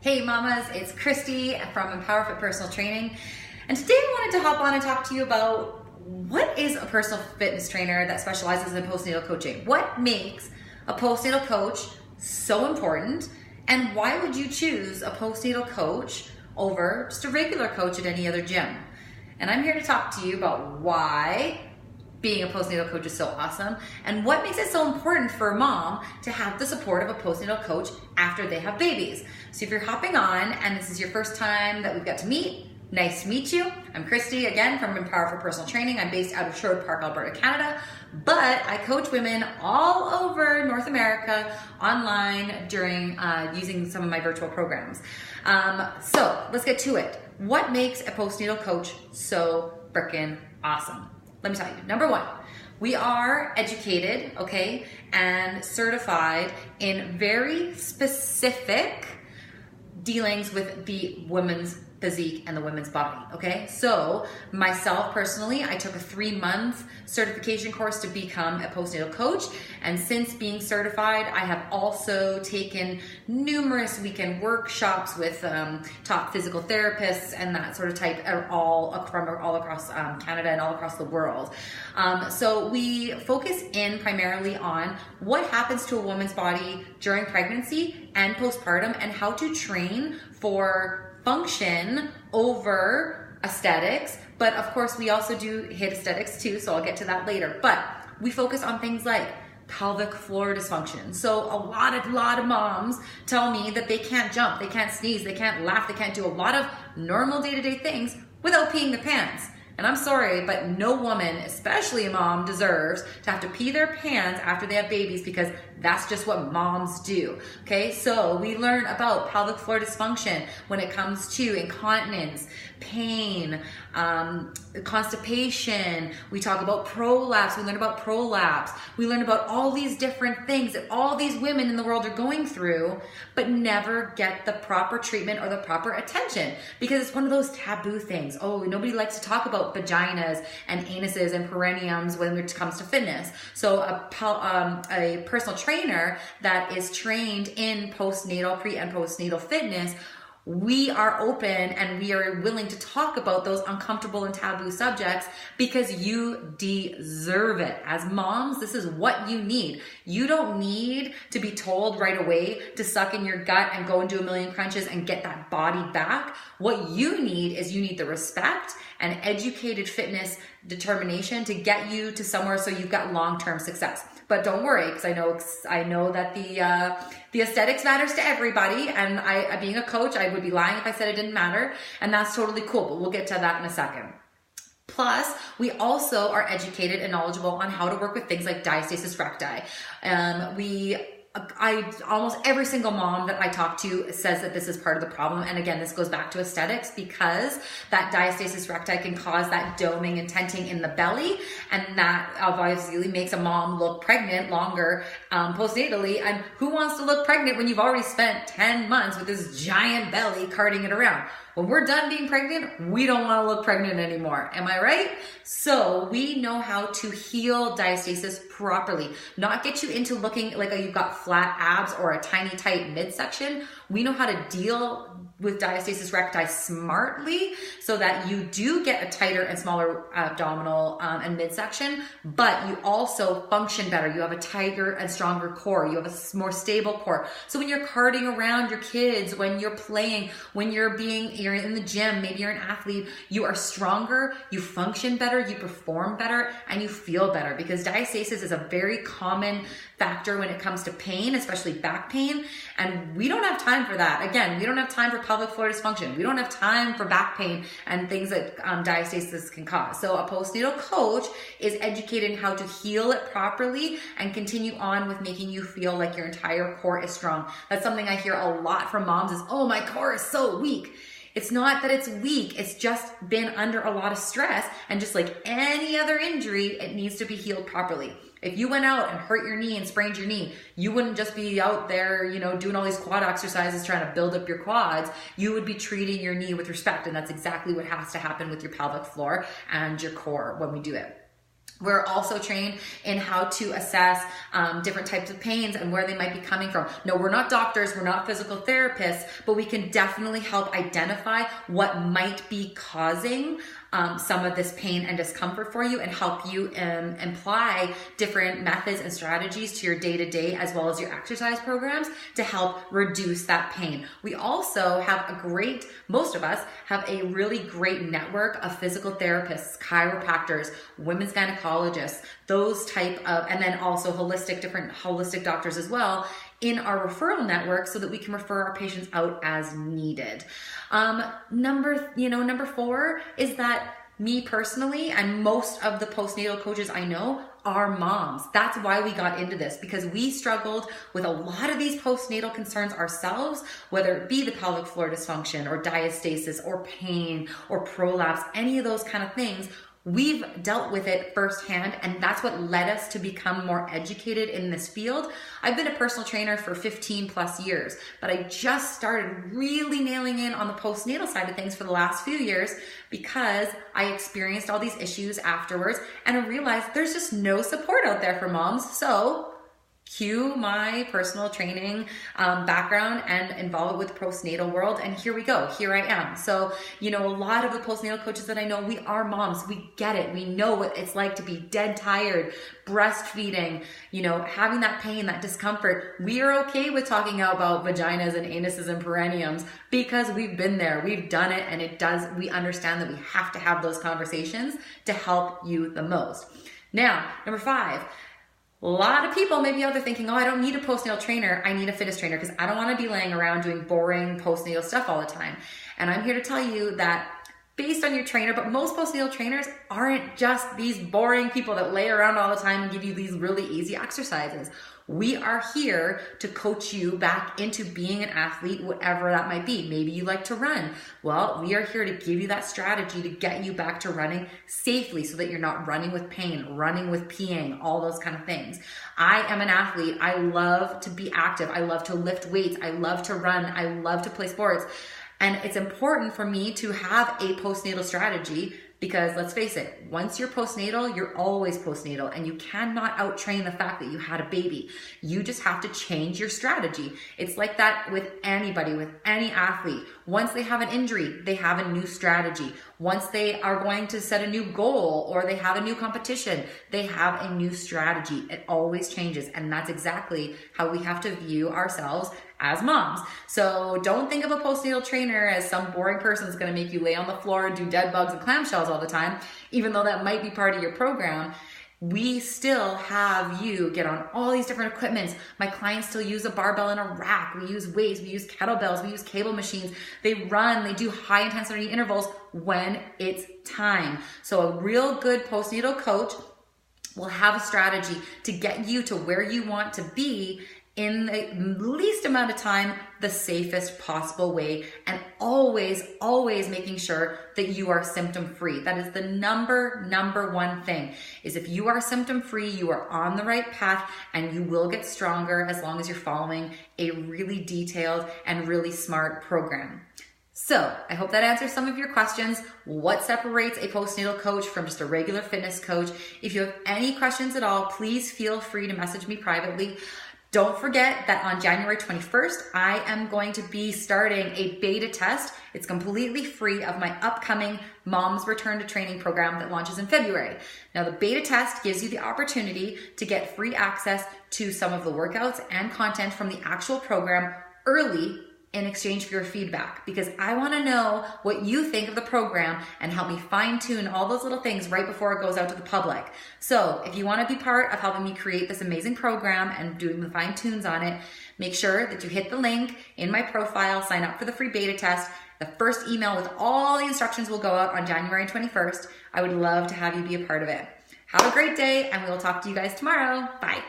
Hey mamas, it's Christy from Empower Fit Personal Training, and today I wanted to hop on and talk to you about what is a personal fitness trainer that specializes in postnatal coaching. What makes a postnatal coach so important, and why would you choose a postnatal coach over just a regular coach at any other gym? And I'm here to talk to you about why being a postnatal coach is so awesome and what makes it so important for a mom to have the support of a postnatal coach after they have babies. So if you're hopping on and this is your first time that we've got to meet, nice to meet you. I'm Christy, again, from Empower Fit Personal Training. I'm based out of Sherwood Park, Alberta, Canada, but I coach women all over North America online during using some of my virtual programs. So let's get to it. What makes a postnatal coach so freaking awesome? Let me tell you, number one, we are educated, okay, and certified in very specific dealings with the woman's physique and the women's body, okay? So myself personally, I took a 3-month certification course to become a postnatal coach, and since being certified, I have also taken numerous weekend workshops with top physical therapists and that sort of type all across Canada and all across the world. So we focus in primarily on what happens to a woman's body during pregnancy and postpartum and how to train for function over aesthetics, but of course we also do hit aesthetics too, so I'll get to that later. But we focus on things like pelvic floor dysfunction. So a lot of moms tell me that they can't jump, they can't sneeze, they can't laugh, they can't do a lot of normal day-to-day things without peeing their pants. And I'm sorry, but no woman, especially a mom, deserves to have to pee their pants after they have babies because that's just what moms do, okay? So we learn about pelvic floor dysfunction when it comes to incontinence, pain, constipation. We talk about prolapse. We learn about prolapse. We learn about all these different things that all these women in the world are going through, but never get the proper treatment or the proper attention because it's one of those taboo things. Oh, nobody likes to talk about vaginas and anuses and perineums when it comes to fitness. So a personal trainer that is trained in postnatal, pre and postnatal fitness, we are open and we are willing to talk about those uncomfortable and taboo subjects because you deserve it. As moms, this is what you need. You don't need to be told right away to suck in your gut and go and do a million crunches and get that body back. What you need is you need the respect and educated fitness determination to get you to somewhere so you've got long-term success. But don't worry, because I know that the aesthetics matters to everybody, and I being a coach, I would be lying if I said it didn't matter, and that's totally cool, but we'll get to that in a second. Plus, we also are educated and knowledgeable on how to work with things like diastasis recti. Almost every single mom that I talk to says that this is part of the problem. And again, this goes back to aesthetics because that diastasis recti can cause that doming and tenting in the belly. And that obviously makes a mom look pregnant longer postnatally. And who wants to look pregnant when you've already spent 10 months with this giant belly carting it around? When we're done being pregnant, we don't want to look pregnant anymore. Am I right? So we know how to heal diastasis properly, not get you into looking like you've got flat abs or a tiny tight midsection. We know how to deal with diastasis recti smartly so that you do get a tighter and smaller abdominal and midsection, but you also function better. You have a tighter and stronger core. You have a more stable core. So when you're carting around your kids, when you're playing, when you're in the gym, maybe you're an athlete, you are stronger, you function better, you perform better, and you feel better because diastasis is a very common factor when it comes to pain, especially back pain, and we don't have time for that. Again, we don't have time for pelvic floor dysfunction. We don't have time for back pain and things that diastasis can cause. So a postnatal coach is educated in how to heal it properly and continue on with making you feel like your entire core is strong. That's something I hear a lot from moms is, oh, my core is so weak. It's not that it's weak, it's just been under a lot of stress, and just like any other injury, it needs to be healed properly. If you went out and hurt your knee and sprained your knee, you wouldn't just be out there, doing all these quad exercises trying to build up your quads. You would be treating your knee with respect, and that's exactly what has to happen with your pelvic floor and your core when we do it. We're also trained in how to assess different types of pains and where they might be coming from. No, we're not doctors, we're not physical therapists, but we can definitely help identify what might be causing some of this pain and discomfort for you, and help you apply different methods and strategies to your day-to-day as well as your exercise programs to help reduce that pain. We also have most of us have a really great network of physical therapists, chiropractors, women's gynecologists, those type of, and then also different holistic doctors as well in our referral network, so that we can refer our patients out as needed. Number 4 is that me personally, and most of the postnatal coaches I know, are moms. That's why we got into this, because we struggled with a lot of these postnatal concerns ourselves, whether it be the pelvic floor dysfunction or diastasis or pain or prolapse, any of those kind of things. We've dealt with it firsthand, and that's what led us to become more educated in this field. I've been a personal trainer for 15 plus years, but I just started really nailing in on the postnatal side of things for the last few years, because I experienced all these issues afterwards, and I realized there's just no support out there for moms. So cue my personal training background and involve it with the postnatal world, and here we go. Here I am. So, a lot of the postnatal coaches that I know, we are moms. We get it. We know what it's like to be dead tired, breastfeeding, having that pain, that discomfort. We are okay with talking about vaginas and anuses and perineums because we've been there, we've done it, and we understand that we have to have those conversations to help you the most. Now, number 5. A lot of people may be out there thinking, oh, I don't need a postnatal trainer, I need a fitness trainer, because I don't want to be laying around doing boring postnatal stuff all the time. And I'm here to tell you that based on your trainer, but most postnatal trainers aren't just these boring people that lay around all the time and give you these really easy exercises. We are here to coach you back into being an athlete, whatever that might be. Maybe you like to run. Well, we are here to give you that strategy to get you back to running safely, so that you're not running with pain, running with peeing, all those kind of things. I am an athlete. I love to be active. I love to lift weights. I love to run. I love to play sports. And it's important for me to have a postnatal strategy, because let's face it, once you're postnatal, you're always postnatal, and you cannot out-train the fact that you had a baby. You just have to change your strategy. It's like that with anybody, with any athlete. Once they have an injury, they have a new strategy. Once they are going to set a new goal or they have a new competition, they have a new strategy. It always changes, and that's exactly how we have to view ourselves as moms. So don't think of a postnatal trainer as some boring person that's going to make you lay on the floor and do dead bugs and clamshells all the time, even though that might be part of your program. We still have you get on all these different equipments. My clients still use a barbell and a rack. We use weights, we use kettlebells, we use cable machines. They run, they do high intensity intervals when it's time. So a real good postnatal coach will have a strategy to get you to where you want to be in the least amount of time, the safest possible way, and always making sure that you are symptom free. That is the number 1 thing, is if you are symptom free, you are on the right path, and you will get stronger as long as you're following a really detailed and really smart program. So I hope that answers some of your questions. What separates a postnatal coach from just a regular fitness coach? If you have any questions at all, please feel free to message me privately. Don't forget that on January 21st, I am going to be starting a beta test. It's completely free, of my upcoming Mom's Return to Training program that launches in February. Now, the beta test gives you the opportunity to get free access to some of the workouts and content from the actual program early in exchange for your feedback, because I want to know what you think of the program and help me fine tune all those little things right before it goes out to the public. So if you want to be part of helping me create this amazing program and doing the fine tunes on it, make sure that you hit the link in my profile, sign up for the free beta test. The first email with all the instructions will go out on January 21st. I would love to have you be a part of it. Have a great day, and we will talk to you guys tomorrow. Bye.